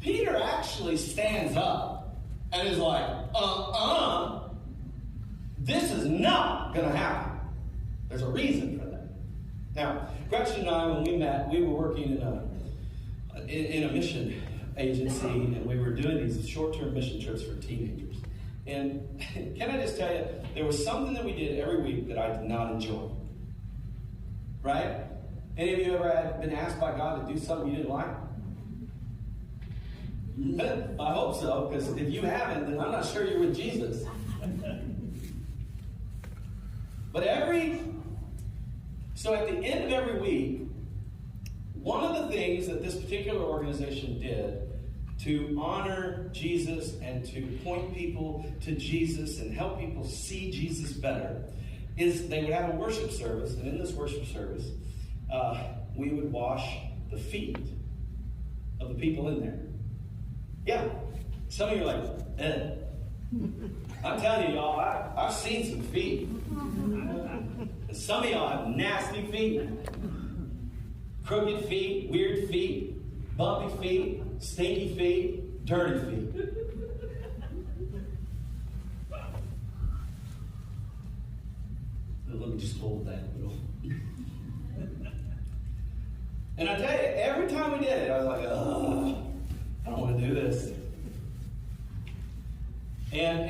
Peter actually stands up and is like, this is not going to happen. There's a reason for that. Now, Gretchen and I, when we met, we were working in a mission agency, and we were doing these short-term mission trips for teenagers. And can I just tell you, there was something that we did every week that I did not enjoy. Right? Any of you ever been asked by God to do something you didn't like? I hope so, because if you haven't, then I'm not sure you're with Jesus. But so at the end of every week, one of the things that this particular organization did to honor Jesus and to point people to Jesus and help people see Jesus better is they would have a worship service, and in this worship service, we would wash the feet of the people in there. Yeah. Some of you are like, eh. I'm telling you, y'all, I've seen some feet. Some of y'all have nasty feet. Crooked feet, weird feet, bumpy feet, stinky feet, dirty feet. Let me just hold that little. And I tell you, every time we did it, I was like, I don't want to do this. And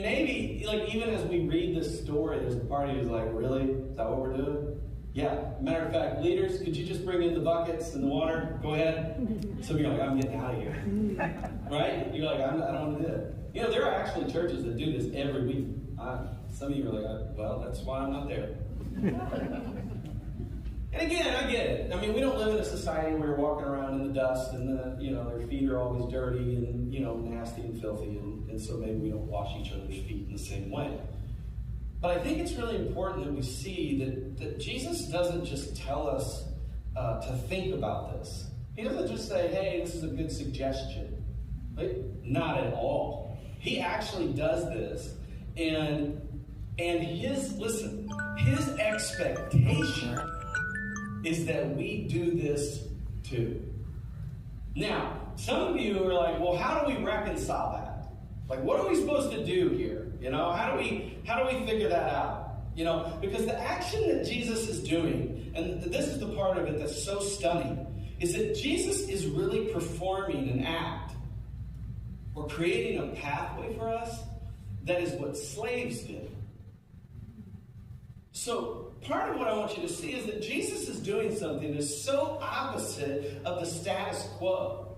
maybe, like, even as we read this story, there's a part of you who's like, really? Is that what we're doing? Yeah. Matter of fact, leaders, could you just bring in the buckets and the water? Go ahead. Some of you are like, I'm getting out of here. Right? You're like, I don't want to do it. You know, there are actually churches that do this every week. Some of you are like, well, that's why I'm not there. And again, I get it. I mean, we don't live in a society where you're walking around in the dust and their feet are always dirty and, nasty and filthy. And so maybe we don't wash each other's feet in the same way. But I think it's really important that we see that Jesus doesn't just tell us to think about this. He doesn't just say, hey, this is a good suggestion. Like, not at all. He actually does this. And his expectation is that we do this too. Now, some of you are like, well, how do we reconcile that? Like, what are we supposed to do here? How do we figure that out? Because the action that Jesus is doing, and this is the part of it that's so stunning, is that Jesus is really performing an act or creating a pathway for us that is what slaves did. So part of what I want you to see is that Jesus is doing something that's so opposite of the status quo.